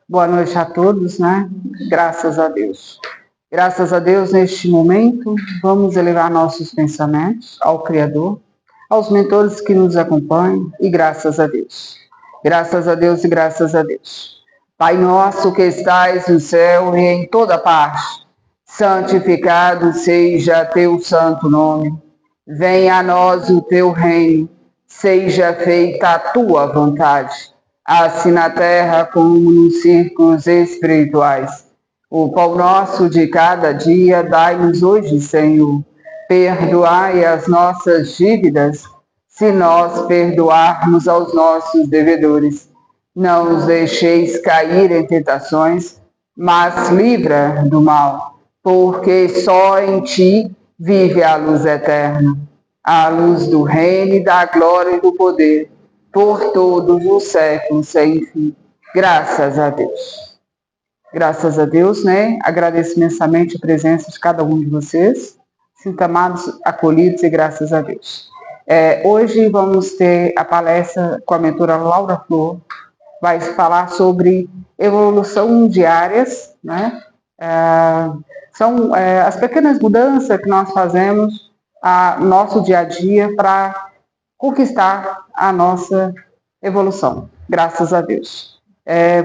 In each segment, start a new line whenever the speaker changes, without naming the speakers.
Boa noite a todos, né? Graças a Deus. Graças a Deus, neste momento, vamos elevar nossos pensamentos ao Criador, aos mentores que nos acompanham e graças a Deus. Graças a Deus e graças a Deus. Pai nosso que estais no céu e em toda parte, santificado seja teu santo nome. Venha a nós o teu reino, seja feita a tua vontade, assim na terra como nos círculos espirituais. O pão nosso de cada dia dai-nos hoje, Senhor. Perdoai as nossas dívidas, se nós perdoarmos aos nossos devedores. Não nos deixeis cair em tentações, mas livra do mal, porque só em ti vive a luz eterna, a luz do reino e da glória e do poder, por todos os séculos sem fim. Graças a Deus. Graças a Deus, né? Agradeço imensamente a presença de cada um de vocês. Sinto amados, acolhidos e graças a Deus. Hoje vamos ter a palestra com a mentora Laura Flor. Vai falar sobre evolução diárias, né? São as pequenas mudanças que nós fazemos no nosso dia a dia para conquistar a nossa evolução. Graças a Deus.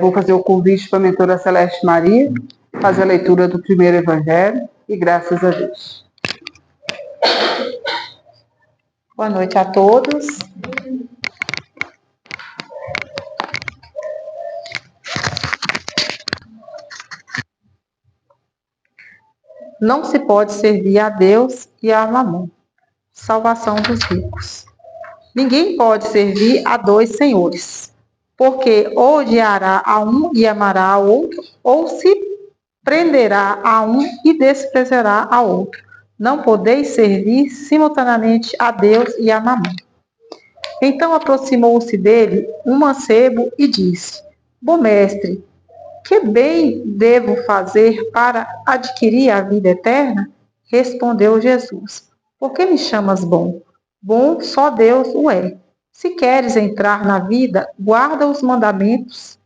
Vou fazer o convite para a mentora Celeste Maria, fazer a leitura do primeiro evangelho e graças a Deus.
Boa noite a todos. Não se pode servir a Deus e a Mamon. Salvação dos ricos. Ninguém pode servir a dois senhores, porque ou odiará a um e amará ao outro, ou se prenderá a um e desprezará a outro. Não podeis servir simultaneamente a Deus e a Mamon. Então aproximou-se dele um mancebo e disse: Bom mestre, que bem devo fazer para adquirir a vida eterna? Respondeu Jesus: Por que me chamas bom? Bom só Deus o é. Se queres entrar na vida, guarda os mandamentos.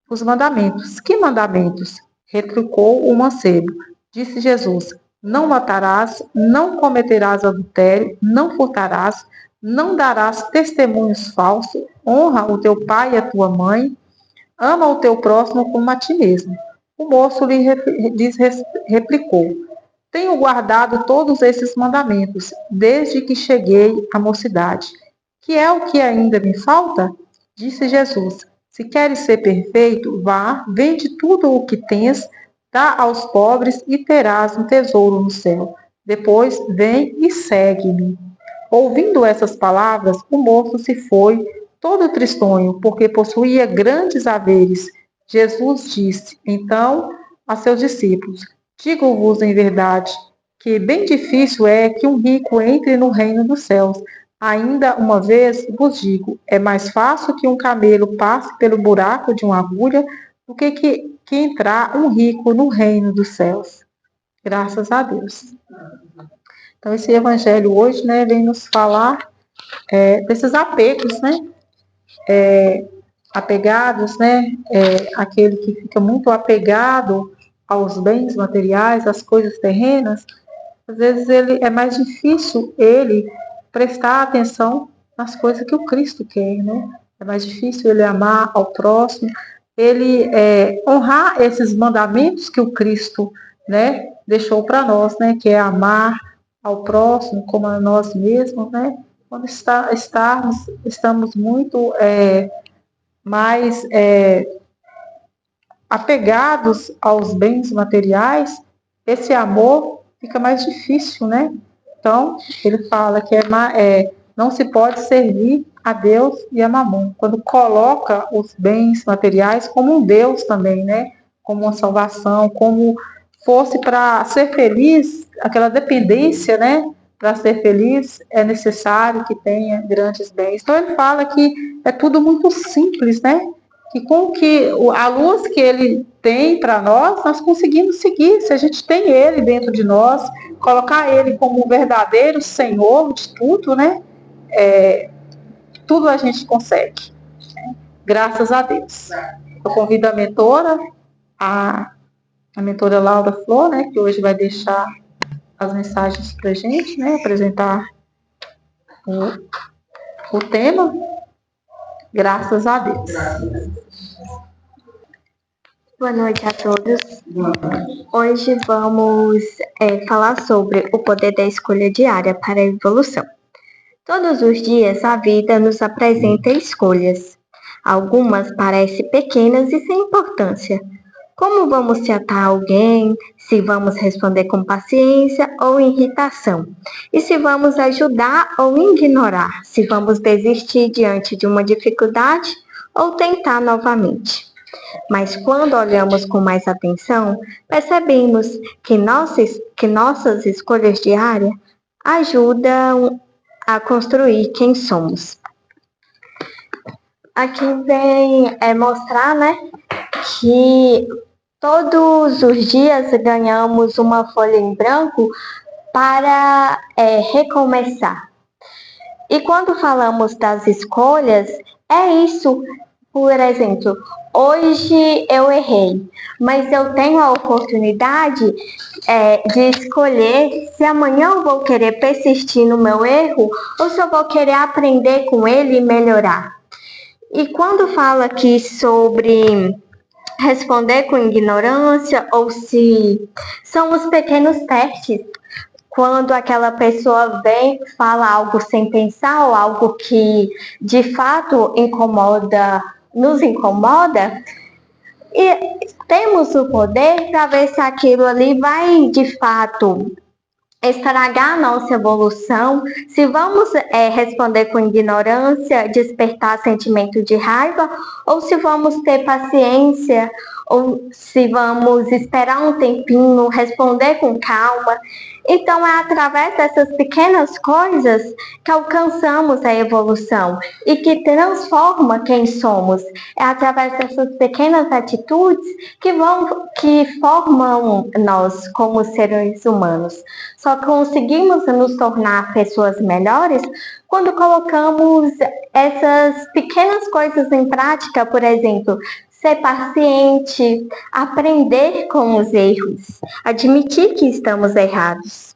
Os mandamentos. Que mandamentos? Retrucou o mancebo. Disse Jesus: Não matarás, não cometerás adultério, não furtarás, não darás testemunhos falsos, honra o teu pai e a tua mãe, ama o teu próximo como a ti mesmo. O moço lhe replicou: Tenho guardado todos esses mandamentos, desde que cheguei à mocidade. Que é o que ainda me falta? Disse Jesus: Se queres ser perfeito, vá, vende tudo o que tens, dá aos pobres e terás um tesouro no céu. Depois vem e segue-me. Ouvindo essas palavras, o moço se foi, todo tristonho, porque possuía grandes haveres. Jesus disse, então, a seus discípulos: Digo-vos em verdade, que bem difícil é que um rico entre no reino dos céus. Ainda uma vez vos digo, é mais fácil que um camelo passe pelo buraco de uma agulha do que entrar um rico no reino dos céus. Graças a Deus. Então, esse evangelho hoje, né, vem nos falar desses apegos, né? Apegados, né? Aquele que fica muito apegado aos bens materiais, às coisas terrenas, às vezes é mais difícil ele prestar atenção nas coisas que o Cristo quer, né? É mais difícil ele amar ao próximo, ele honrar esses mandamentos que o Cristo, né, deixou para nós, né? Que é amar ao próximo como a nós mesmos, né? Quando estamos muito mais apegados aos bens materiais, esse amor fica mais difícil, né? Então, ele fala que não se pode servir a Deus e a Mamon. Quando coloca os bens materiais como um Deus também, né? Como uma salvação, como fosse para ser feliz, aquela dependência, né? Para ser feliz é necessário que tenha grandes bens. Então, ele fala que é tudo muito simples, né? Que com que a luz que ele tem para nós conseguimos seguir. Se a gente tem ele dentro de nós, colocar ele como o verdadeiro Senhor de tudo, né? Tudo a gente consegue. Né? Graças a Deus. eu convido a mentora, a mentora Laura Flor, né, que hoje vai deixar as mensagens para a gente, né, apresentar o tema. Graças a Deus.
Boa noite a todos. Hoje vamos falar sobre o poder da escolha diária para a evolução. Todos os dias a vida nos apresenta escolhas. Algumas parecem pequenas e sem importância. Como vamos tratar alguém, se vamos responder com paciência ou irritação, e se vamos ajudar ou ignorar, se vamos desistir diante de uma dificuldade ou tentar novamente. Mas quando olhamos com mais atenção, percebemos que nossas escolhas diárias ajudam a construir quem somos. Aqui vem mostrar, né, que todos os dias ganhamos uma folha em branco para recomeçar. E quando falamos das escolhas, é isso. Por exemplo, hoje eu errei, mas eu tenho a oportunidade de escolher se amanhã eu vou querer persistir no meu erro ou se eu vou querer aprender com ele e melhorar. E quando fala aqui sobre responder com ignorância ou se são os pequenos testes, quando aquela pessoa vem, fala algo sem pensar ou algo que de fato nos incomoda, e temos o poder para ver se aquilo ali vai de fato estragar a nossa evolução, se vamos responder com ignorância, despertar sentimento de raiva, ou se vamos ter paciência, ou se vamos esperar um tempinho, responder com calma. Então, é através dessas pequenas coisas que alcançamos a evolução e que transforma quem somos. É através dessas pequenas atitudes que formam nós como seres humanos. Só conseguimos nos tornar pessoas melhores quando colocamos essas pequenas coisas em prática, por exemplo, ser paciente, aprender com os erros, admitir que estamos errados.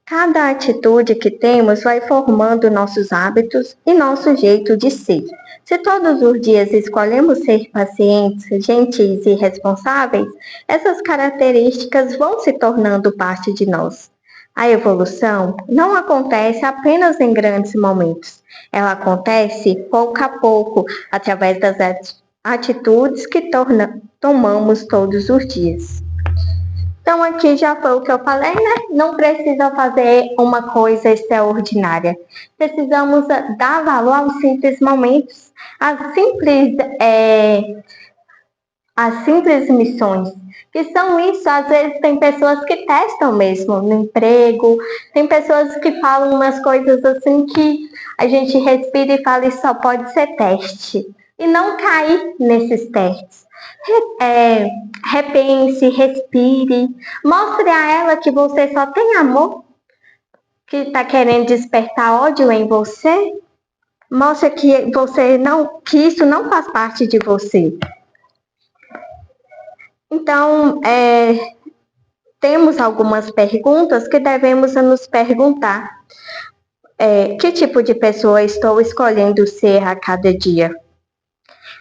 Cada atitude que temos vai formando nossos hábitos e nosso jeito de ser. Se todos os dias escolhemos ser pacientes, gentis e responsáveis, essas características vão se tornando parte de nós. A evolução não acontece apenas em grandes momentos. Ela acontece pouco a pouco, através das atitudes que tomamos todos os dias. Então, aqui já foi o que eu falei, né? Não precisa fazer uma coisa extraordinária. Precisamos dar valor aos simples momentos, às simples missões. Que são isso, às vezes tem pessoas que testam mesmo no emprego, tem pessoas que falam umas coisas assim que a gente respira e fala, isso só pode ser teste. E não cair nesses testes. Repense, respire, mostre a ela que você só tem amor, que está querendo despertar ódio em você, mostre que que isso não faz parte de você. Então, temos algumas perguntas que devemos nos perguntar. Que tipo de pessoa estou escolhendo ser a cada dia?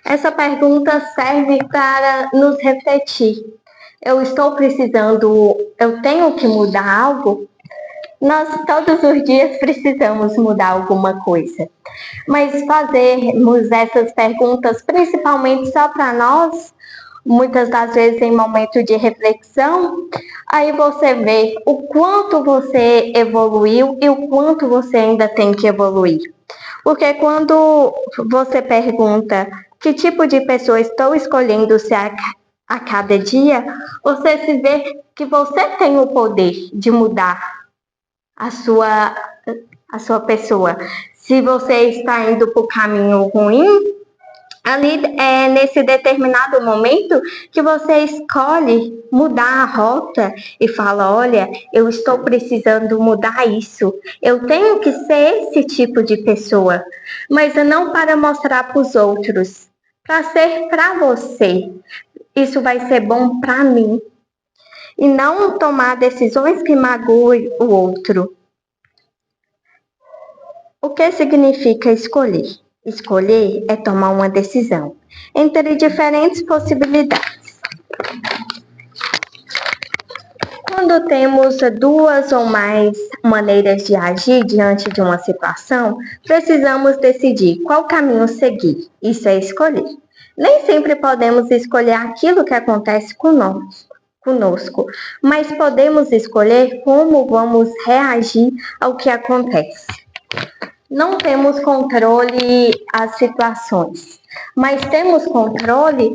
Essa pergunta serve para nos refletir. Eu tenho que mudar algo? Nós todos os dias precisamos mudar alguma coisa. Mas fazermos essas perguntas principalmente só para nós, muitas das vezes em momento de reflexão, aí você vê o quanto você evoluiu e o quanto você ainda tem que evoluir. Porque quando você pergunta que tipo de pessoa estou escolhendo ser a cada dia, você se vê que você tem o poder de mudar a sua pessoa. Se você está indo para o caminho ruim, Ali é nesse determinado momento que você escolhe mudar a rota e fala, olha, eu estou precisando mudar isso. Eu tenho que ser esse tipo de pessoa, mas não para mostrar para os outros, para ser para você. Isso vai ser bom para mim. E não tomar decisões que magoem o outro. O que significa escolher? Escolher é tomar uma decisão entre diferentes possibilidades. Quando temos duas ou mais maneiras de agir diante de uma situação, precisamos decidir qual caminho seguir. Isso é escolher. Nem sempre podemos escolher aquilo que acontece conosco, mas podemos escolher como vamos reagir ao que acontece. Não temos controle às situações, mas temos controle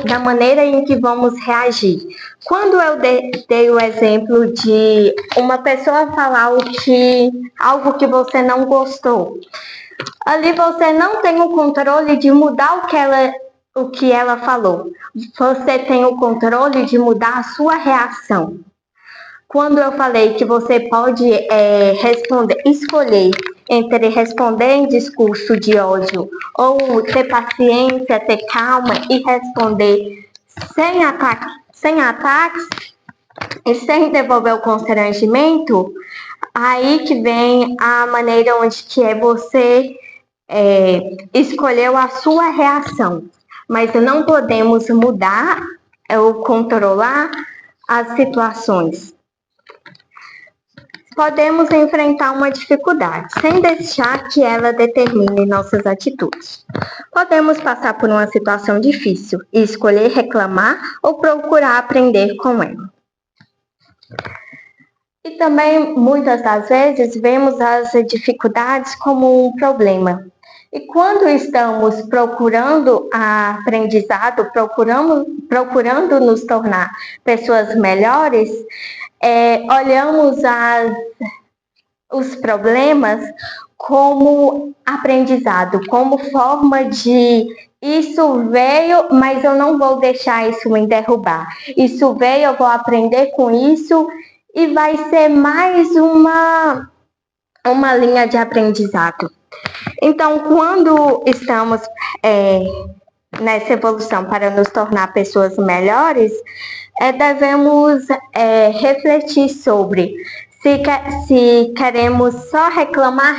da maneira em que vamos reagir. Quando eu dei o exemplo de uma pessoa falar algo que você não gostou, ali você não tem o controle de mudar o que ela falou. Você tem o controle de mudar a sua reação. Quando eu falei que você pode escolher entre responder em discurso de ódio ou ter paciência, ter calma e responder sem ataques e sem devolver o constrangimento, aí que vem a maneira onde que é você escolheu a sua reação. Mas não podemos mudar ou controlar as situações. Podemos enfrentar uma dificuldade, sem deixar que ela determine nossas atitudes. Podemos passar por uma situação difícil e escolher reclamar ou procurar aprender com ela. E também, muitas das vezes, vemos as dificuldades como um problema. E quando estamos procurando aprendizado, procurando nos tornar pessoas melhores, olhamos os problemas como aprendizado, como forma de isso veio, mas eu não vou deixar isso me derrubar. Isso veio, eu vou aprender com isso e vai ser mais uma linha de aprendizado. Então, quando estamos nessa evolução para nos tornar pessoas melhores, devemos refletir sobre se queremos só reclamar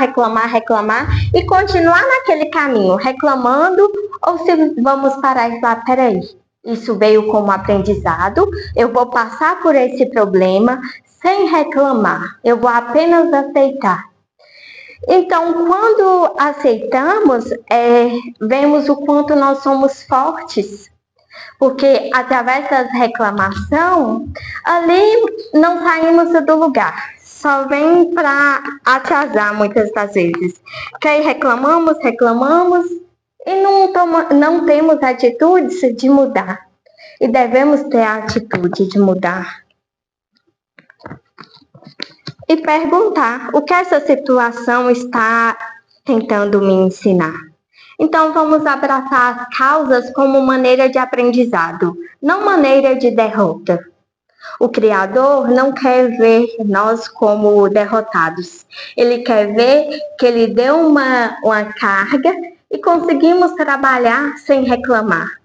e continuar naquele caminho, reclamando, ou se vamos parar e falar, peraí, isso veio como aprendizado, eu vou passar por esse problema sem reclamar, eu vou apenas aceitar. Então, quando aceitamos, vemos o quanto nós somos fortes, porque através da reclamação, ali não saímos do lugar, só vem para atrasar muitas das vezes. Que aí reclamamos e não temos atitudes de mudar. E devemos ter a atitude de mudar. E perguntar o que essa situação está tentando me ensinar. Então, vamos abraçar as causas como maneira de aprendizado, não maneira de derrota. O Criador não quer ver nós como derrotados. Ele quer ver que Ele deu uma carga e conseguimos trabalhar sem reclamar.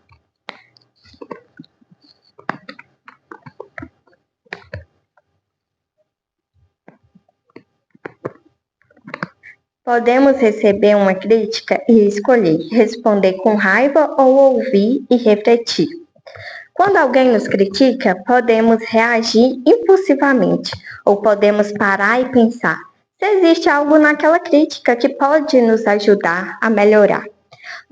Podemos receber uma crítica e escolher responder com raiva ou ouvir e refletir. Quando alguém nos critica, podemos reagir impulsivamente ou podemos parar e pensar se existe algo naquela crítica que pode nos ajudar a melhorar.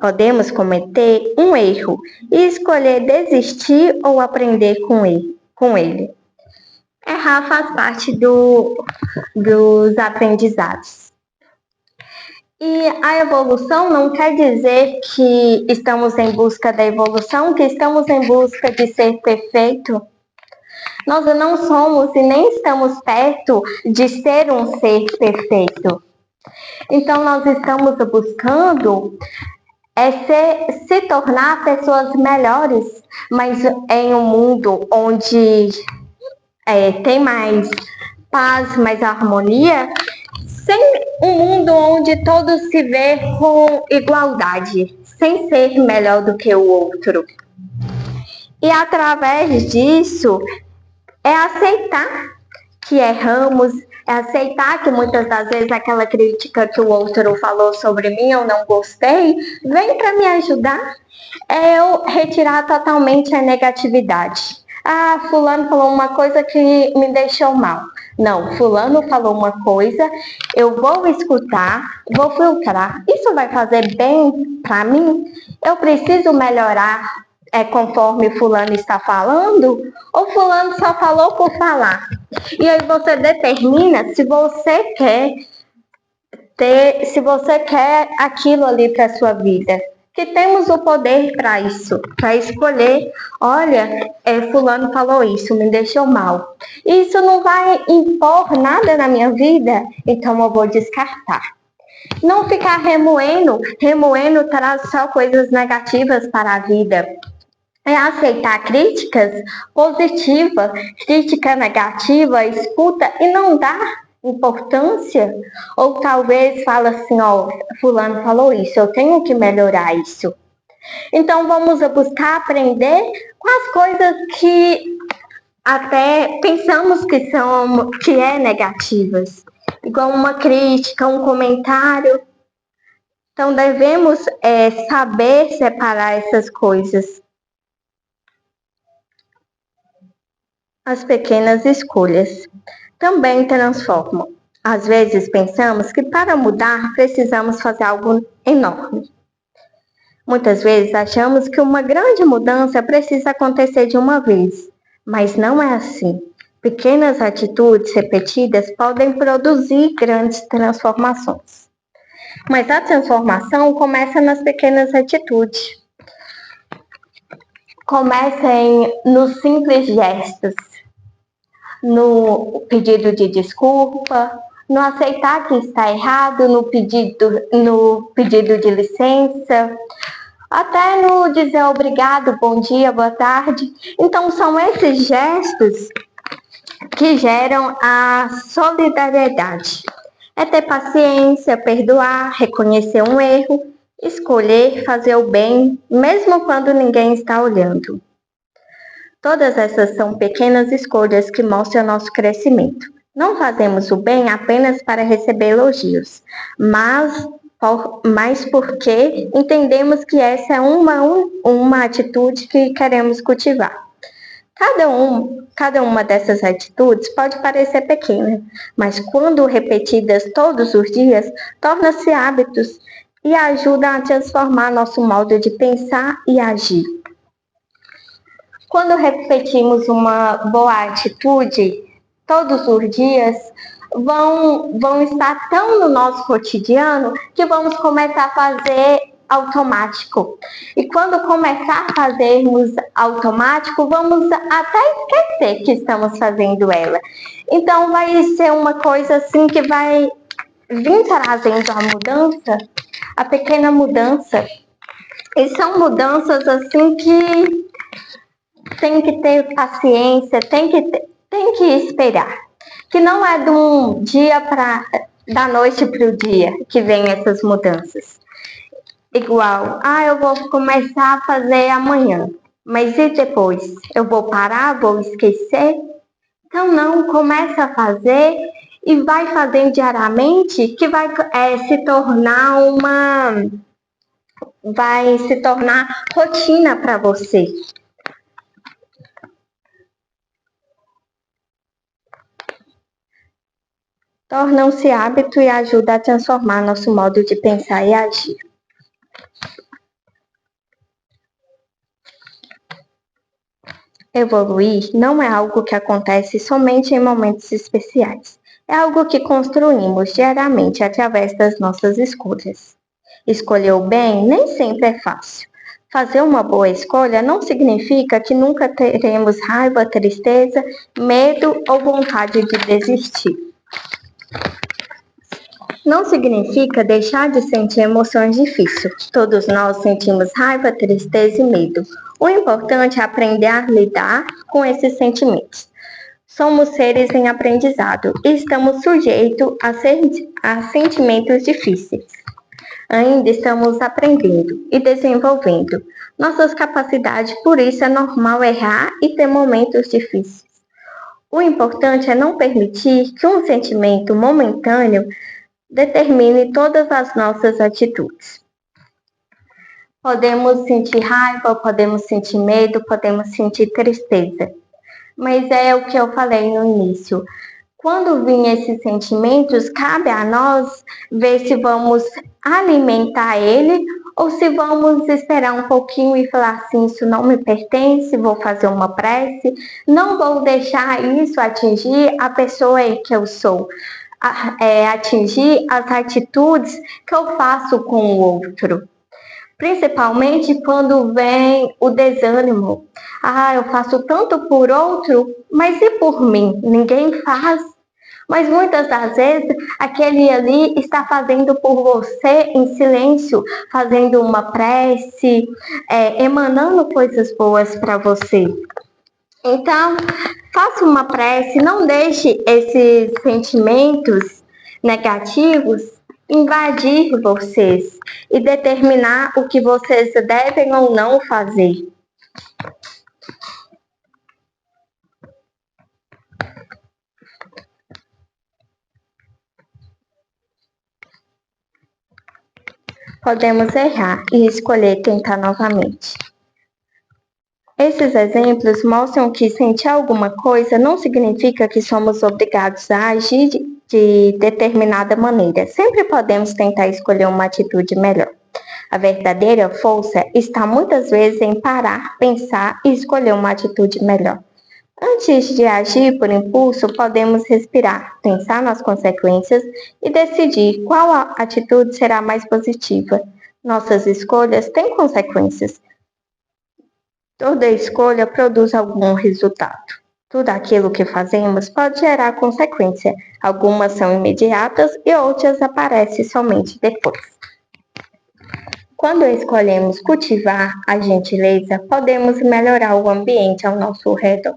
Podemos cometer um erro e escolher desistir ou aprender com ele. Errar faz parte dos aprendizados. E a evolução não quer dizer que estamos em busca da evolução, que estamos em busca de ser perfeito. Nós não somos e nem estamos perto de ser um ser perfeito. Então, nós estamos buscando se tornar pessoas melhores, mas em um mundo onde tem mais paz, mais harmonia, sem um mundo onde todos se vê com igualdade, sem ser melhor do que o outro. E através disso, é aceitar que erramos, é aceitar que muitas das vezes aquela crítica que o outro falou sobre mim, eu não gostei, vem para me ajudar. É eu retirar totalmente a negatividade. Ah, fulano falou uma coisa que me deixou mal. Não, fulano falou uma coisa, eu vou escutar, vou filtrar. Isso vai fazer bem para mim? Eu preciso melhorar conforme fulano está falando? Ou fulano só falou por falar? E aí você determina se você quer se você quer aquilo ali para sua vida. Que temos o poder para isso, para escolher, olha, fulano falou isso, me deixou mal. Isso não vai impor nada na minha vida, então eu vou descartar. Não ficar remoendo traz só coisas negativas para a vida. É aceitar críticas positivas, crítica negativa, escuta e não dar importância, ou talvez fala assim, ó, fulano falou isso, eu tenho que melhorar isso. Então vamos buscar aprender com as coisas que até pensamos que é negativas, igual uma crítica, um comentário. Então devemos saber separar essas coisas. As pequenas escolhas também transformam. Às vezes pensamos que para mudar precisamos fazer algo enorme. Muitas vezes achamos que uma grande mudança precisa acontecer de uma vez, mas não é assim. Pequenas atitudes repetidas podem produzir grandes transformações. Mas a transformação começa nas pequenas atitudes. Comecem nos simples gestos. No pedido de desculpa, no aceitar que está errado, no pedido de licença, até no dizer obrigado, bom dia, boa tarde. Então, são esses gestos que geram a solidariedade. É ter paciência, perdoar, reconhecer um erro, escolher fazer o bem, mesmo quando ninguém está olhando. Todas essas são pequenas escolhas que mostram nosso crescimento. Não fazemos o bem apenas para receber elogios, mas porque entendemos que essa é uma atitude que queremos cultivar. Cada uma dessas atitudes pode parecer pequena, mas quando repetidas todos os dias, tornam-se hábitos e ajudam a transformar nosso modo de pensar e agir. Quando repetimos uma boa atitude, todos os dias vão estar tão no nosso cotidiano que vamos começar a fazer automático. E quando começar a fazermos automático, vamos até esquecer que estamos fazendo ela. Então vai ser uma coisa assim que vai vir trazendo a mudança, a pequena mudança. E são mudanças assim que tem que ter paciência, tem que esperar. Que não é de um dia da noite para o dia que vem essas mudanças. Igual, eu vou começar a fazer amanhã, mas e depois? Eu vou parar, vou esquecer? Então não, começa a fazer e vai fazendo diariamente que vai se tornar rotina para você. Tornam-se hábito e ajudam a transformar nosso modo de pensar e agir. Evoluir não é algo que acontece somente em momentos especiais. É algo que construímos diariamente através das nossas escolhas. Escolher o bem nem sempre é fácil. Fazer uma boa escolha não significa que nunca teremos raiva, tristeza, medo ou vontade de desistir. Não significa deixar de sentir emoções difíceis. Todos nós sentimos raiva, tristeza e medo. O importante é aprender a lidar com esses sentimentos. Somos seres em aprendizado e estamos sujeitos a sentimentos difíceis. Ainda estamos aprendendo e desenvolvendo nossas capacidades, por isso é normal errar e ter momentos difíceis. O importante é não permitir que um sentimento momentâneo determine todas as nossas atitudes. Podemos sentir raiva, podemos sentir medo, podemos sentir tristeza. Mas é o que eu falei no início. Quando vêm esses sentimentos, cabe a nós ver se vamos alimentar ele ou se vamos esperar um pouquinho e falar assim, isso não me pertence, vou fazer uma prece, não vou deixar isso atingir a pessoa que eu sou, atingir as atitudes que eu faço com o outro. Principalmente quando vem o desânimo. Eu faço tanto por outro, mas e por mim? Ninguém faz. Mas muitas das vezes, aquele ali está fazendo por você em silêncio, fazendo uma prece, emanando coisas boas para você. Então, faça uma prece, não deixe esses sentimentos negativos invadir vocês e determinar o que vocês devem ou não fazer. Podemos errar e escolher tentar novamente. Esses exemplos mostram que sentir alguma coisa não significa que somos obrigados a agir de determinada maneira. Sempre podemos tentar escolher uma atitude melhor. A verdadeira força está muitas vezes em parar, pensar e escolher uma atitude melhor. Antes de agir por impulso, podemos respirar, pensar nas consequências e decidir qual atitude será mais positiva. Nossas escolhas têm consequências. Toda escolha produz algum resultado. Tudo aquilo que fazemos pode gerar consequência. Algumas são imediatas e outras aparecem somente depois. Quando escolhemos cultivar a gentileza, podemos melhorar o ambiente ao nosso redor.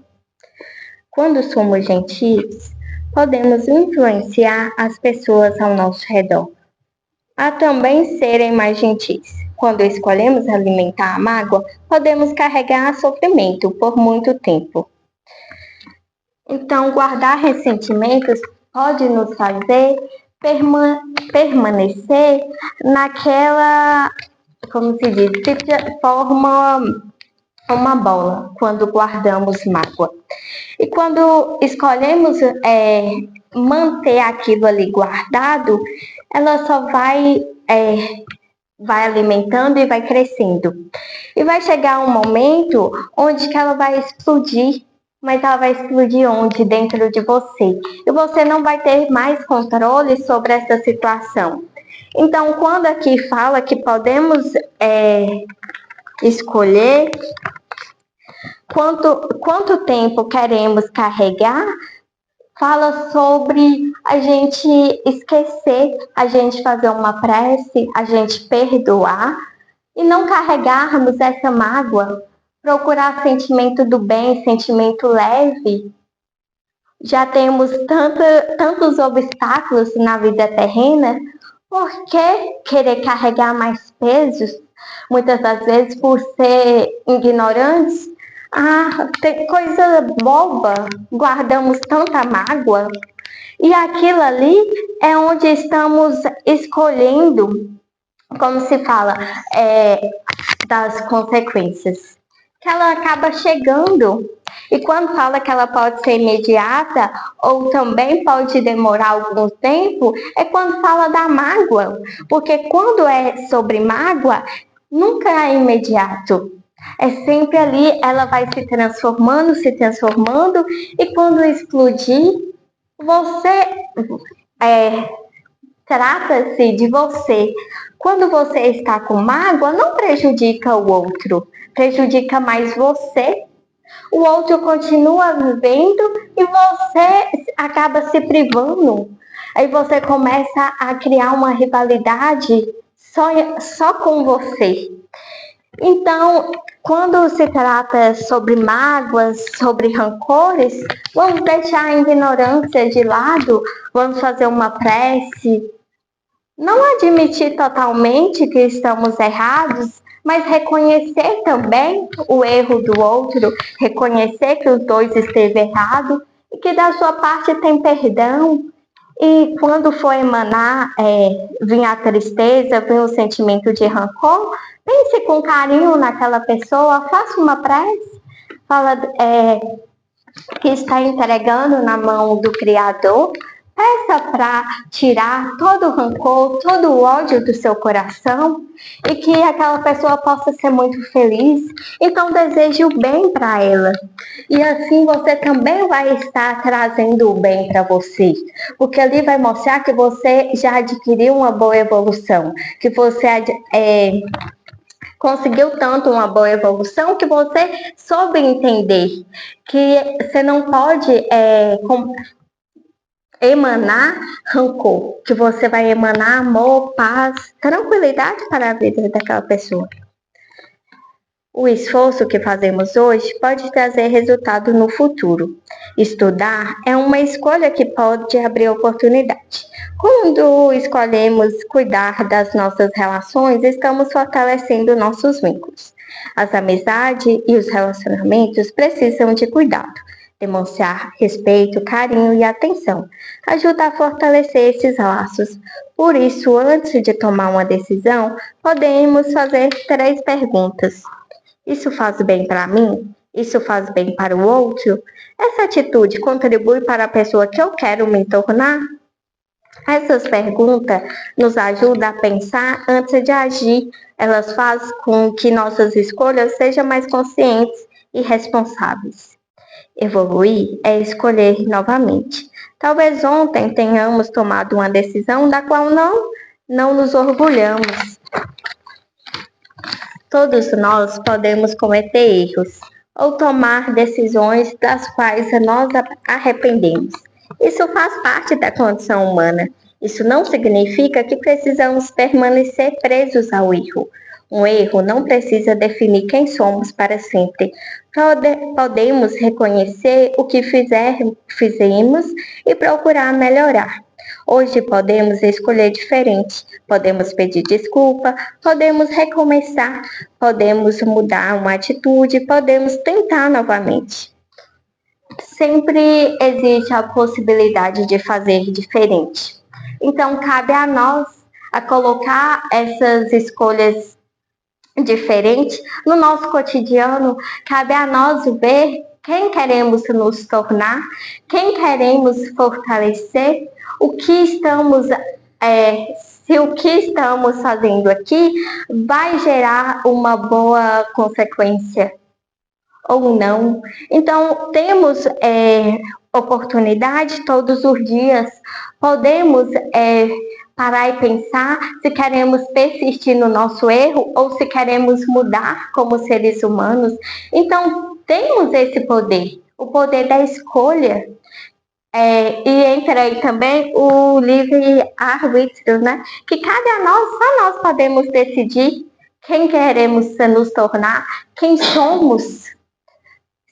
Quando somos gentis, podemos influenciar as pessoas ao nosso redor a também serem mais gentis. Quando escolhemos alimentar a mágoa, podemos carregar sofrimento por muito tempo. Então, guardar ressentimentos pode nos fazer permanecer naquela, como se diz, forma uma bola quando guardamos mágoa. E quando escolhemos manter aquilo ali guardado, ela só vai alimentando e vai crescendo. E vai chegar um momento onde que ela vai explodir, mas ela vai explodir onde? Dentro de você. E você não vai ter mais controle sobre essa situação. Então, quando aqui fala que podemos escolher quanto tempo queremos carregar, fala sobre a gente esquecer, a gente fazer uma prece, a gente perdoar e não carregarmos essa mágoa, procurar sentimento do bem, sentimento leve. Já temos tantos obstáculos na vida terrena, por que querer carregar mais pesos? Muitas das vezes por ser ignorantes, tem coisa boba, guardamos tanta mágoa. E aquilo ali é onde estamos escolhendo, como se fala, das consequências. Que ela acaba chegando. E quando fala que ela pode ser imediata ou também pode demorar algum tempo, é quando fala da mágoa. Porque quando é sobre mágoa, nunca é imediato. É sempre ali, ela vai se transformando, e quando explodir, trata-se de você. Quando você está com mágoa, não prejudica o outro, prejudica mais você. O outro continua vivendo e você acaba se privando. Aí você começa a criar uma rivalidade só com você. Então, quando se trata sobre mágoas, sobre rancores, vamos deixar a ignorância de lado, vamos fazer uma prece. Não admitir totalmente que estamos errados, mas reconhecer também o erro do outro, reconhecer que os dois esteve errado e que da sua parte tem perdão. E quando for emanar, vir a tristeza, vir o sentimento de rancor, pense com carinho naquela pessoa, faça uma prece, fala que está entregando na mão do Criador, peça para tirar todo o rancor, todo o ódio do seu coração e que aquela pessoa possa ser muito feliz. Então deseje o bem para ela. E assim você também vai estar trazendo o bem para você, porque ali vai mostrar que você já adquiriu uma boa evolução, que você conseguiu tanto uma boa evolução que você soube entender que você não pode emanar rancor, que você vai emanar amor, paz, tranquilidade para a vida daquela pessoa. O esforço que fazemos hoje pode trazer resultado no futuro. Estudar é uma escolha que pode abrir oportunidade. Quando escolhemos cuidar das nossas relações, estamos fortalecendo nossos vínculos. As amizades e os relacionamentos precisam de cuidado. Demonstrar respeito, carinho e atenção ajuda a fortalecer esses laços. Por isso, antes de tomar uma decisão, podemos fazer 3 perguntas. Isso faz bem para mim? Isso faz bem para o outro? Essa atitude contribui para a pessoa que eu quero me tornar? Essas perguntas nos ajudam a pensar antes de agir. Elas fazem com que nossas escolhas sejam mais conscientes e responsáveis. Evoluir é escolher novamente. Talvez ontem tenhamos tomado uma decisão da qual não nos orgulhamos. Todos nós podemos cometer erros ou tomar decisões das quais nós arrependemos. Isso faz parte da condição humana. Isso não significa que precisamos permanecer presos ao erro. Um erro não precisa definir quem somos para sempre. Podemos reconhecer o que fizemos e procurar melhorar. Hoje podemos escolher diferente, podemos pedir desculpa, podemos recomeçar, podemos mudar uma atitude, podemos tentar novamente. Sempre existe a possibilidade de fazer diferente. Então, cabe a nós a colocar essas escolhas diferentes no nosso cotidiano, cabe a nós ver quem queremos nos tornar, quem queremos fortalecer, o que estamos, se o que estamos fazendo aqui vai gerar uma boa consequência ou não. Então, temos oportunidade todos os dias, podemos parar e pensar se queremos persistir no nosso erro ou se queremos mudar como seres humanos. Então, temos esse poder, o poder da escolha. E entra aí também o livre-arbítrio, né? Que cabe a nós, só nós podemos decidir quem queremos nos tornar, quem somos.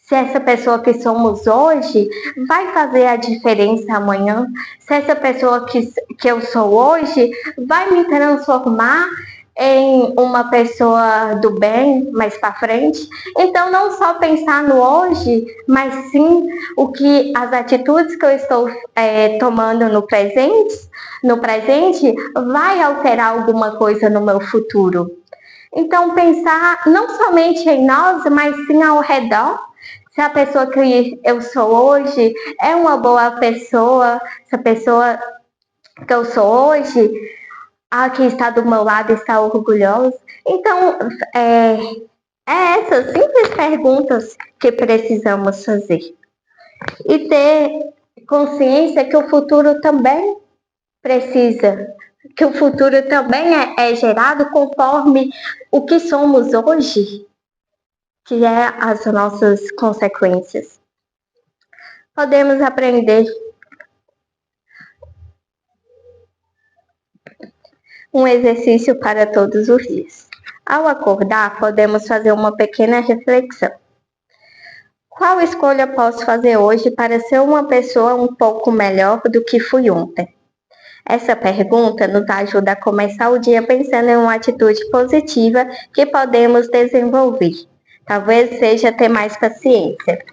Se essa pessoa que somos hoje vai fazer a diferença amanhã, se essa pessoa que eu sou hoje vai me transformar em uma pessoa do bem mais para frente. Então, não só pensar no hoje, mas sim as atitudes que eu estou tomando no presente vai alterar alguma coisa no meu futuro. Então, pensar não somente em nós, mas sim ao redor. Se a pessoa que eu sou hoje é uma boa pessoa, se a pessoa que eu sou hoje, a que está do meu lado está orgulhosa. Então, essas simples perguntas que precisamos fazer. E ter consciência que o futuro também precisa, que o futuro também é gerado conforme o que somos hoje. que é as nossas consequências. Podemos aprender um exercício para todos os dias. Ao acordar, podemos fazer uma pequena reflexão. Qual escolha posso fazer hoje para ser uma pessoa um pouco melhor do que fui ontem? Essa pergunta nos ajuda a começar o dia pensando em uma atitude positiva que podemos desenvolver. Talvez seja ter mais paciência.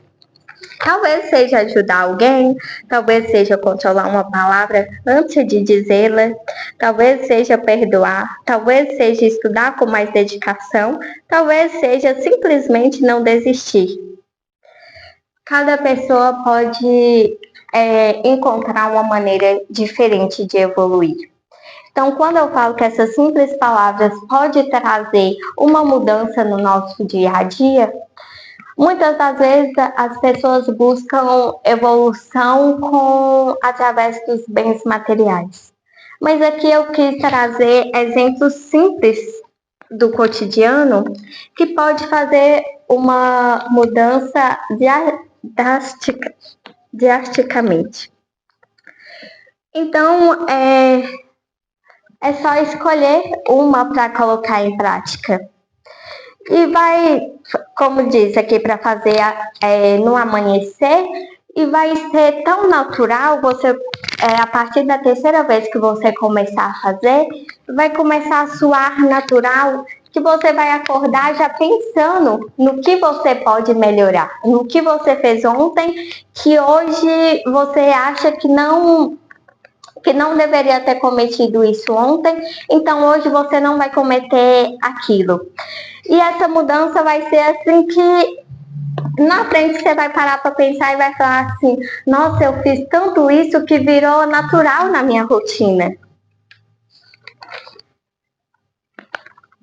Talvez seja ajudar alguém, talvez seja controlar uma palavra antes de dizê-la, talvez seja perdoar, talvez seja estudar com mais dedicação, talvez seja simplesmente não desistir. Cada pessoa pode encontrar uma maneira diferente de evoluir. Então, quando eu falo que essas simples palavras podem trazer uma mudança no nosso dia a dia, muitas das vezes as pessoas buscam evolução através dos bens materiais. Mas aqui eu quis trazer exemplos simples do cotidiano que pode fazer uma mudança drasticamente. Então, é só escolher uma para colocar em prática. E vai, como diz aqui, para fazer no amanhecer, e vai ser tão natural, a partir da terceira vez que você começar a fazer, vai começar a soar natural, que você vai acordar já pensando no que você pode melhorar, no que você fez ontem, que hoje você acha que não deveria ter cometido isso ontem, então hoje você não vai cometer aquilo. E essa mudança vai ser assim que na frente você vai parar para pensar e vai falar assim, nossa, eu fiz tanto isso que virou natural na minha rotina.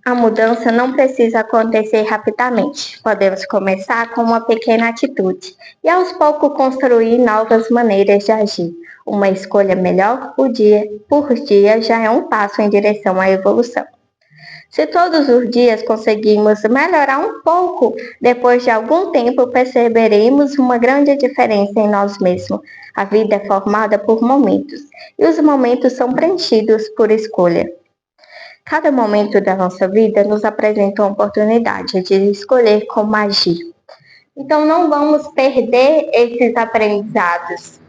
A mudança não precisa acontecer rapidamente. Podemos começar com uma pequena atitude e aos poucos construir novas maneiras de agir. Uma escolha melhor por dia já é um passo em direção à evolução. Se todos os dias conseguimos melhorar um pouco, depois de algum tempo perceberemos uma grande diferença em nós mesmos. A vida é formada por momentos e os momentos são preenchidos por escolha. Cada momento da nossa vida nos apresenta uma oportunidade de escolher como agir. Então não vamos perder esses aprendizados.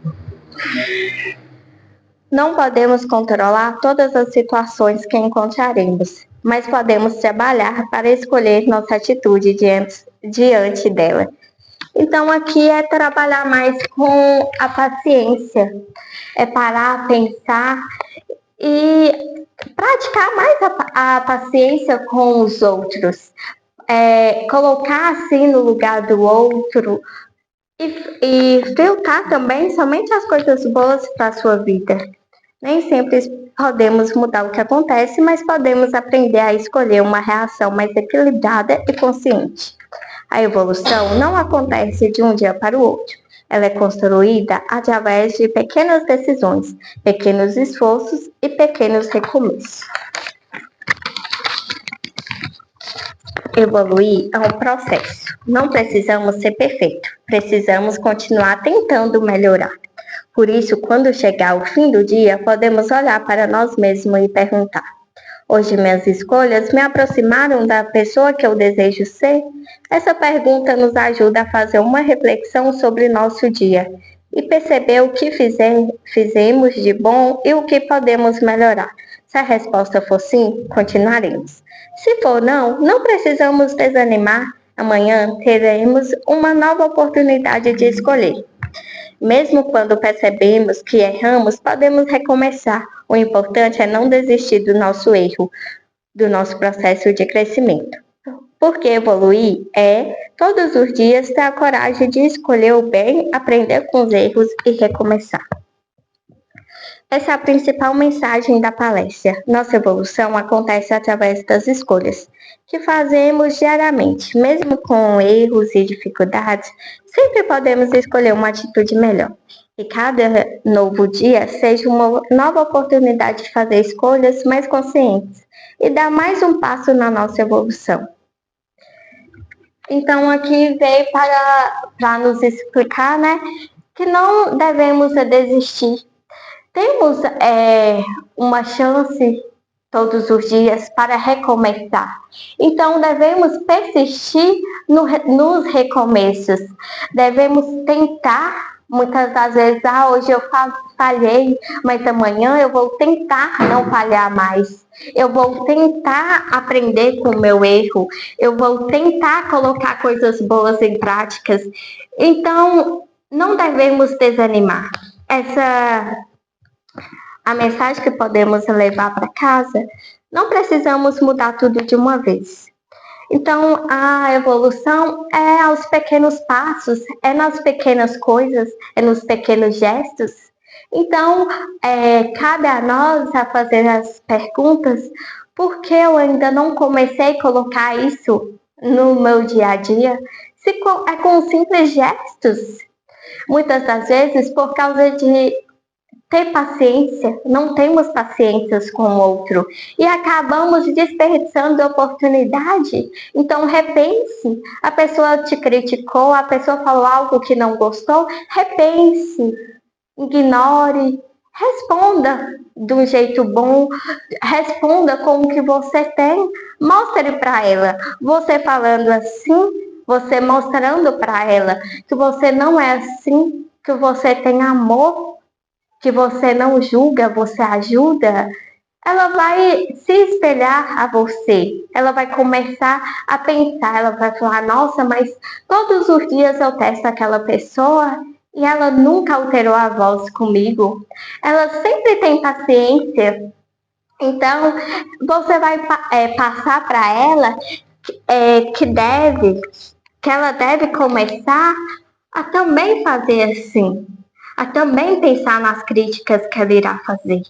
Não podemos controlar todas as situações que encontraremos, mas podemos trabalhar para escolher nossa atitude diante dela. Então aqui é trabalhar mais com a paciência, é parar, pensar e praticar mais a paciência com os outros, colocar assim no lugar do outro e filtrar também somente as coisas boas para a sua vida. Nem sempre podemos mudar o que acontece, mas podemos aprender a escolher uma reação mais equilibrada e consciente. A evolução não acontece de um dia para o outro. Ela é construída através de pequenas decisões, pequenos esforços e pequenos recomeços. Evoluir é um processo. Não precisamos ser perfeitos. Precisamos continuar tentando melhorar. Por isso, quando chegar o fim do dia, podemos olhar para nós mesmos e perguntar: hoje minhas escolhas me aproximaram da pessoa que eu desejo ser? Essa pergunta nos ajuda a fazer uma reflexão sobre nosso dia e perceber o que fizemos de bom e o que podemos melhorar. Se a resposta for sim, continuaremos. Se for não, não precisamos desanimar. Amanhã teremos uma nova oportunidade de escolher. Mesmo quando percebemos que erramos, podemos recomeçar. O importante é não desistir do nosso erro, do nosso processo de crescimento. Porque evoluir é, todos os dias, ter a coragem de escolher o bem, aprender com os erros e recomeçar. Essa é a principal mensagem da palestra. Nossa evolução acontece através das escolhas que fazemos diariamente. Mesmo com erros e dificuldades, sempre podemos escolher uma atitude melhor. Que cada novo dia seja uma nova oportunidade de fazer escolhas mais conscientes e dar mais um passo na nossa evolução. Então, aqui veio para nos explicar, né, que não devemos desistir. Temos uma chance todos os dias para recomeçar. Então, devemos persistir nos recomeços. Devemos tentar. Muitas das vezes, hoje eu falhei, mas amanhã eu vou tentar não falhar mais. Eu vou tentar aprender com o meu erro. Eu vou tentar colocar coisas boas em práticas. Então, não devemos desanimar. A mensagem que podemos levar para casa, não precisamos mudar tudo de uma vez. Então, a evolução é aos pequenos passos, é nas pequenas coisas, é nos pequenos gestos. Então, cabe a nós a fazer as perguntas, por que eu ainda não comecei a colocar isso no meu dia a dia? Se é com simples gestos. Muitas das vezes, por causa de ter paciência, não temos paciência com o outro e acabamos desperdiçando a oportunidade. Então, repense. A pessoa te criticou, a pessoa falou algo que não gostou, repense, ignore, responda de um jeito bom, responda com o que você tem, mostre para ela. Você falando assim, você mostrando para ela que você não é assim, que você tem amor, que você não julga, você ajuda, ela vai se espelhar a você. Ela vai começar a pensar, ela vai falar, nossa, mas todos os dias eu testo aquela pessoa e ela nunca alterou a voz comigo. Ela sempre tem paciência. Então, você vai passar para ela que ela deve começar a também fazer assim, a também pensar nas críticas que ela irá fazer.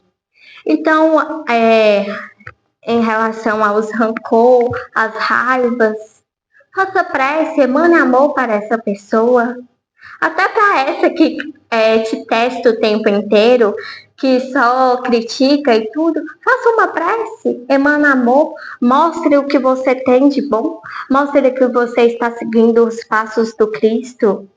Então, em relação aos rancor, às raivas, faça prece, emane amor para essa pessoa. Até para essa que te testa o tempo inteiro, que só critica e tudo, faça uma prece, emana amor, mostre o que você tem de bom, mostre que você está seguindo os passos do Cristo.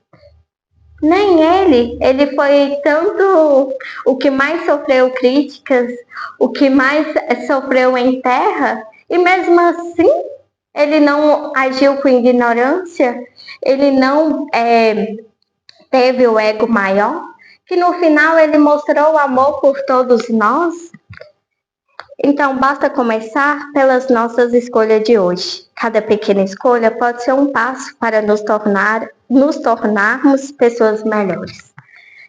Nem ele foi tanto o que mais sofreu críticas, o que mais sofreu em terra, e mesmo assim ele não agiu com ignorância, ele não teve o ego maior, que no final ele mostrou o amor por todos nós. Então, basta começar pelas nossas escolhas de hoje. Cada pequena escolha pode ser um passo para nos tornarmos pessoas melhores.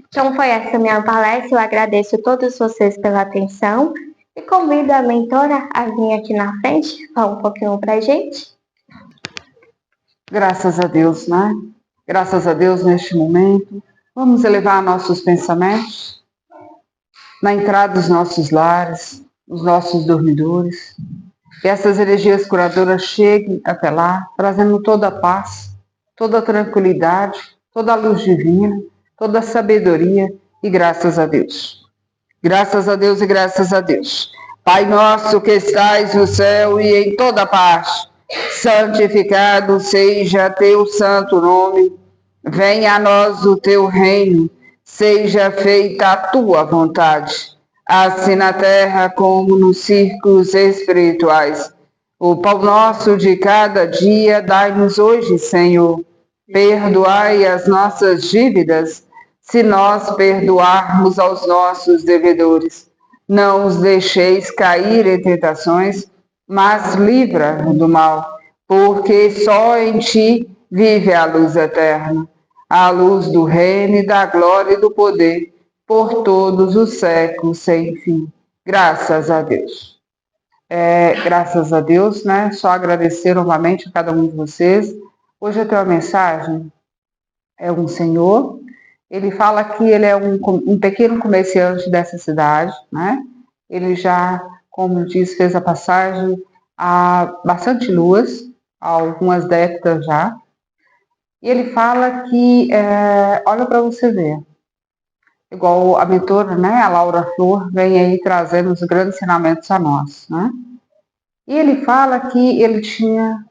Então, foi essa minha palestra. Eu agradeço a todos vocês pela atenção e convido a mentora a vir aqui na frente falar um pouquinho para a gente.
Graças a Deus, né? Graças a Deus neste momento. Vamos elevar nossos pensamentos na entrada dos nossos lares, os nossos dormidores, que essas energias curadoras cheguem até lá, trazendo toda a paz, toda a tranquilidade, toda a luz divina, toda a sabedoria e graças a Deus. Graças a Deus e graças a Deus. Pai nosso que estais no céu e em toda parte, santificado seja teu santo nome, venha a nós o teu reino, seja feita a tua vontade, assim na terra como nos círculos espirituais. O pão nosso de cada dia dai-nos hoje, Senhor. Perdoai as nossas dívidas, se nós perdoarmos aos nossos devedores. Não os deixeis cair em tentações, mas livra-nos do mal, porque só em ti vive a luz eterna, a luz do reino e da glória e do poder, por todos os séculos sem fim. Graças a Deus. Graças a Deus, né? Só agradecer novamente a cada um de vocês. Hoje eu tenho uma mensagem, um senhor, ele fala que ele é um pequeno comerciante dessa cidade, né? Ele já, como diz, fez a passagem há bastante luas, há algumas décadas já. E ele fala que, olha para você ver, igual a mentora, né, a Laura Flor, vem aí trazendo os grandes ensinamentos a nós, né? E ele fala que ele tinha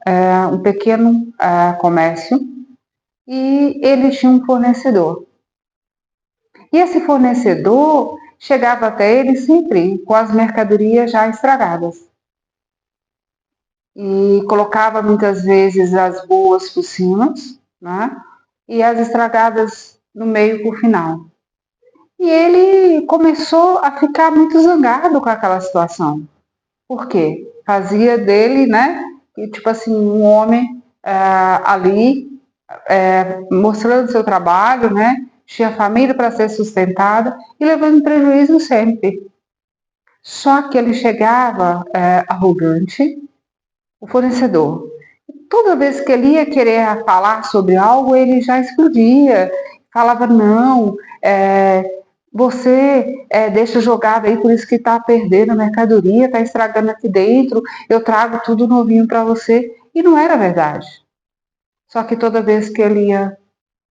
um pequeno comércio e ele tinha um fornecedor. E esse fornecedor chegava até ele sempre com as mercadorias já estragadas. E colocava muitas vezes as boas por cima, né? E as estragadas no meio por final. E ele começou a ficar muito zangado com aquela situação. Por quê? Fazia dele, né? E, tipo assim, um homem ali mostrando seu trabalho, né? Tinha família para ser sustentada e levando prejuízo sempre. Só que ele chegava arrogante, o fornecedor. Toda vez que ele ia querer falar sobre algo, ele já explodia. Falava, não, você deixa jogado aí, por isso que está perdendo a mercadoria, está estragando aqui dentro, eu trago tudo novinho para você. E não era verdade. Só que toda vez que ele ia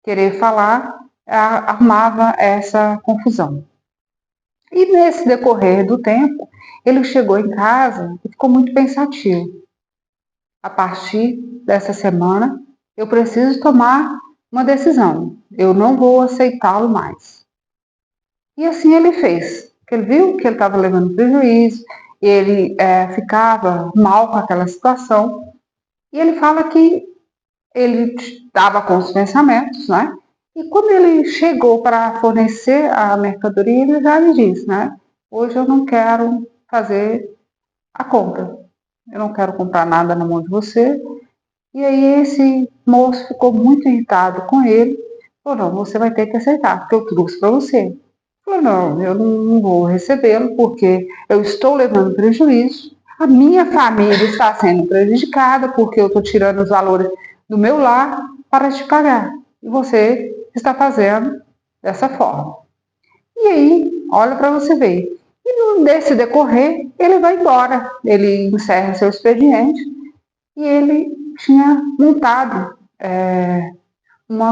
querer falar, armava essa confusão. E nesse decorrer do tempo, ele chegou em casa e ficou muito pensativo. A partir dessa semana, eu preciso tomar uma decisão. Eu não vou aceitá-lo mais. E assim ele fez. Ele viu que ele estava levando prejuízo, ele ficava mal com aquela situação. E ele fala que ele estava com os pensamentos, né? E quando ele chegou para fornecer a mercadoria, ele já me disse, né? Hoje eu não quero fazer a compra. Eu não quero comprar nada na mão de você. E aí esse moço ficou muito irritado com ele. Falou, não, você vai ter que aceitar, porque eu trouxe para você. Falou, não, eu não vou recebê-lo, porque eu estou levando prejuízo. A minha família está sendo prejudicada, porque eu estou tirando os valores do meu lar para te pagar. E você está fazendo dessa forma. E aí, olha para você ver. E nesse decorrer, ele vai embora. Ele encerra seu expediente e ele tinha montado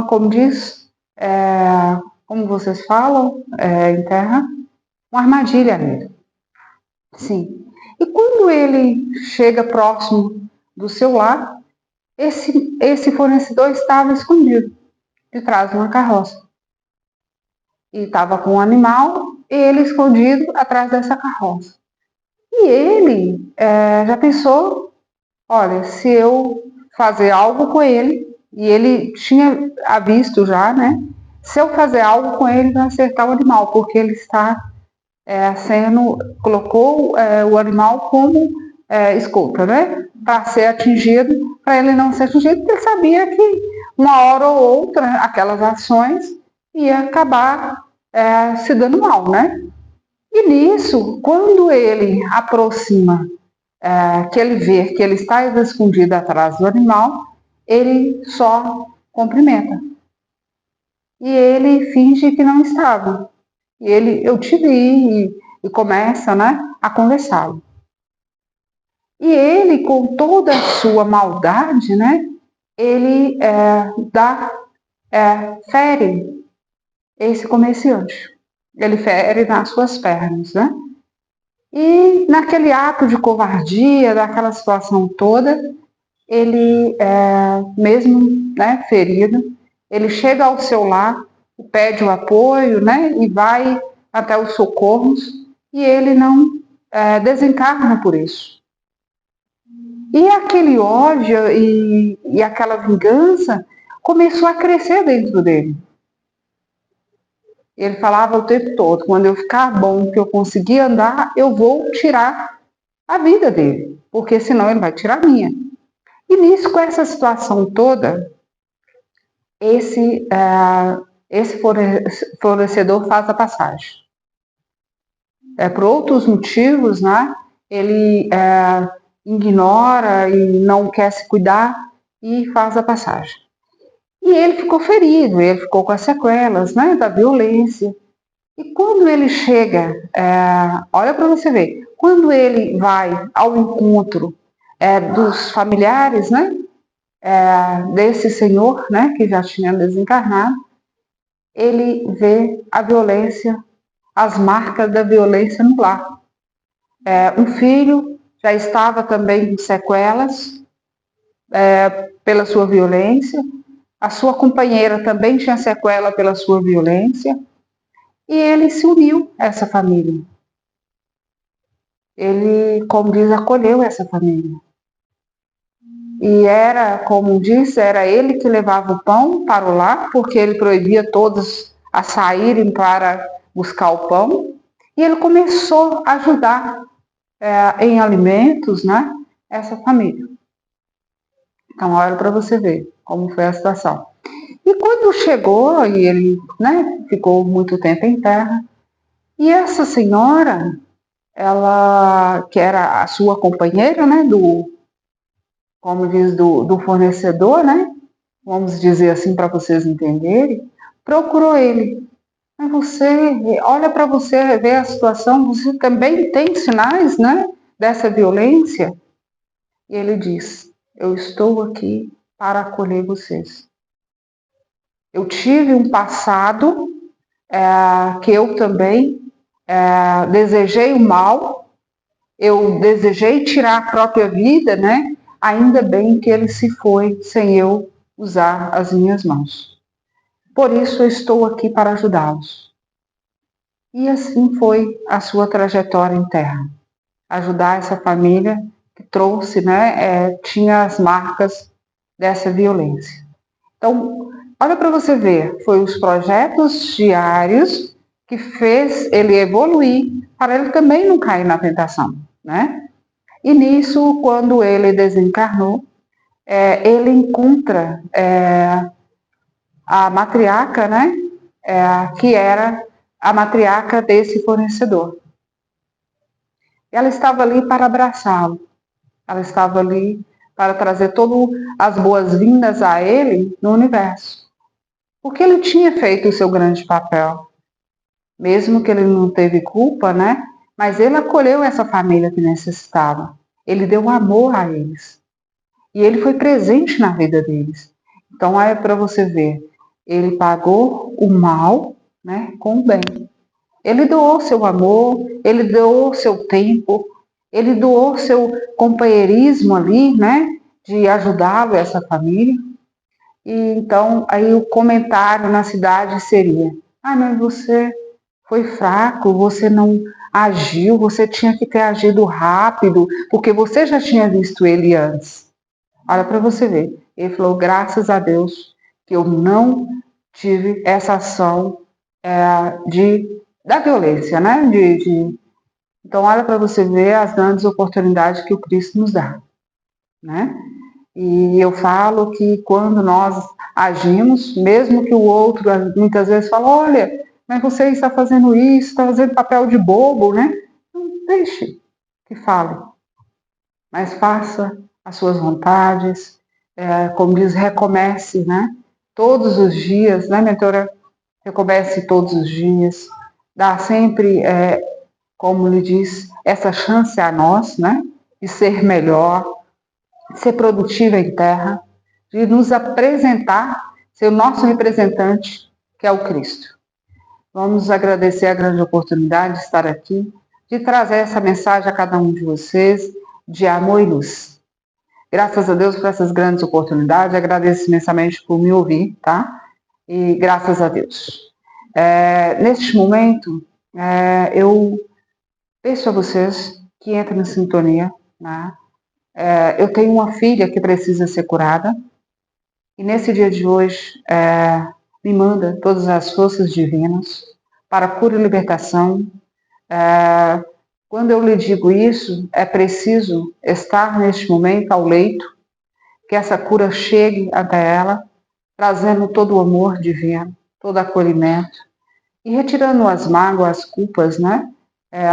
como diz, como vocês falam em terra, uma armadilha nele. Sim. E quando ele chega próximo do seu lar, esse fornecedor estava escondido de trás de uma carroça. E estava com um animal, ele escondido atrás dessa carroça. E ele já pensou, olha, se eu fazer algo com ele, e ele tinha visto já, né? Se eu fazer algo com ele, vai acertar o animal, porque ele está colocou o animal como escolta, né? Para ser atingido, para ele não ser atingido, porque ele sabia que uma hora ou outra aquelas ações ia acabar se dando mal, né? E nisso, quando ele aproxima, que ele vê que ele está escondido atrás do animal, ele só cumprimenta. E ele finge que não estava. E ele, eu te vi, e começa, né, a conversá-lo. E ele, com toda a sua maldade, né, ele fere esse comerciante. Ele fere nas suas pernas, né? E naquele ato de covardia, daquela situação toda, ele, mesmo ferido, ele chega ao seu lar, pede o apoio, né, e vai até os socorros, e ele não desencarna por isso. E aquele ódio e aquela vingança começou a crescer dentro dele. Ele falava o tempo todo, quando eu ficar bom, que eu conseguir andar, eu vou tirar a vida dele, porque senão ele vai tirar a minha. E nisso, com essa situação toda, esse fornecedor faz a passagem. Por outros motivos, né, ele ignora e não quer se cuidar e faz a passagem. E ele ficou ferido, ele ficou com as sequelas, né, da violência. E quando ele chega, olha para você ver, quando ele vai ao encontro dos familiares, né, desse senhor, né, que já tinha desencarnado, ele vê a violência, as marcas da violência no lar. Um filho já estava também com sequelas pela sua violência. A sua companheira também tinha sequela pela sua violência. E ele se uniu a essa família. Ele, como diz, acolheu essa família. E era, como disse, era ele que levava o pão para o lar, porque ele proibia todos a saírem para buscar o pão. E ele começou a ajudar em alimentos, né, essa família. Então, olha para você ver como foi a situação. E quando chegou, e ele, né, ficou muito tempo em terra, e essa senhora, ela, que era a sua companheira, né, como diz, do fornecedor, né, vamos dizer assim para vocês entenderem, procurou ele. Mas você, olha para você ver a situação, você também tem sinais, né, dessa violência? E ele diz, eu estou aqui para acolher vocês. Eu tive um passado que eu também desejei o mal, eu desejei tirar a própria vida, né? Ainda bem que ele se foi sem eu usar as minhas mãos. Por isso eu estou aqui para ajudá-los. E assim foi a sua trajetória em terra. Ajudar essa família que trouxe, né? Tinha as marcas dessa violência. Então, olha para você ver, foi os projetos diários que fez ele evoluir para ele também não cair na tentação, né? E nisso, quando ele desencarnou, ele encontra a matriarca, né? Que era a matriarca desse fornecedor. Ela estava ali para abraçá-lo, ela estava ali para trazer todas as boas-vindas a ele no universo. Porque ele tinha feito o seu grande papel. Mesmo que ele não teve culpa, né? Mas ele acolheu essa família que necessitava. Ele deu amor a eles. E ele foi presente na vida deles. Então, é para você ver. Ele pagou o mal, né, com o bem. Ele doou seu amor, ele doou seu tempo, ele doou seu companheirismo ali, né? De ajudá-lo, essa família. E então, aí o comentário na cidade seria, mas você foi fraco, você não agiu, você tinha que ter agido rápido, porque você já tinha visto ele antes. Olha para você ver. Ele falou, graças a Deus que eu não tive essa ação da violência, né? Então, olha para você ver as grandes oportunidades que o Cristo nos dá, né? E eu falo que quando nós agimos, mesmo que o outro muitas vezes fala, olha, mas você está fazendo isso, está fazendo papel de bobo, né? Não deixe que fale, mas faça as suas vontades, como diz, recomece, né? Todos os dias, né, mentora? Recomece todos os dias, dá sempre, como lhe diz, essa chance a nós, né? De ser melhor, ser produtiva em terra, de nos apresentar, ser o nosso representante, que é o Cristo. Vamos agradecer a grande oportunidade de estar aqui, de trazer essa mensagem a cada um de vocês, de amor e luz. Graças a Deus por essas grandes oportunidades, agradeço imensamente por me ouvir, tá? E graças a Deus. Neste momento, eu peço a vocês que entrem em sintonia, né? Eu tenho uma filha que precisa ser curada e nesse dia de hoje me manda todas as forças divinas para cura e libertação. Quando eu lhe digo isso, é preciso estar neste momento ao leito, que essa cura chegue até ela, trazendo todo o amor divino, todo acolhimento e retirando as mágoas, as culpas, né,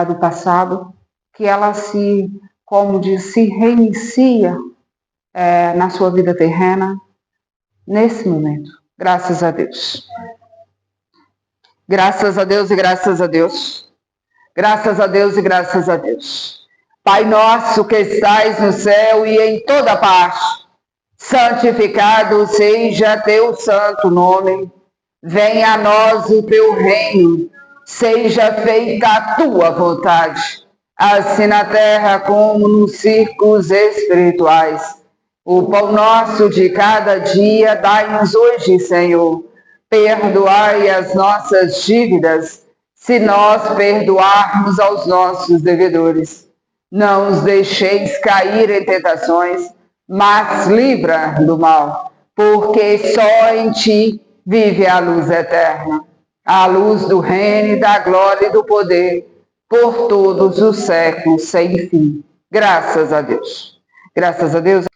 do passado, que ela se, como diz, se reinicia na sua vida terrena, nesse momento. Graças a Deus. Graças a Deus e graças a Deus. Graças a Deus e graças a Deus. Pai nosso que estais no céu e em toda parte, santificado seja teu santo nome. Venha a nós o teu reino. Seja feita a tua vontade, assim na terra como nos círculos espirituais. O pão nosso de cada dia dai-nos hoje, Senhor. Perdoai as nossas dívidas, se nós perdoarmos aos nossos devedores. Não os deixeis cair em tentações, mas livra do mal, porque só em ti vive a luz eterna, a luz do reino, da glória e do poder, por todos os séculos sem fim. Graças a Deus. Graças a Deus.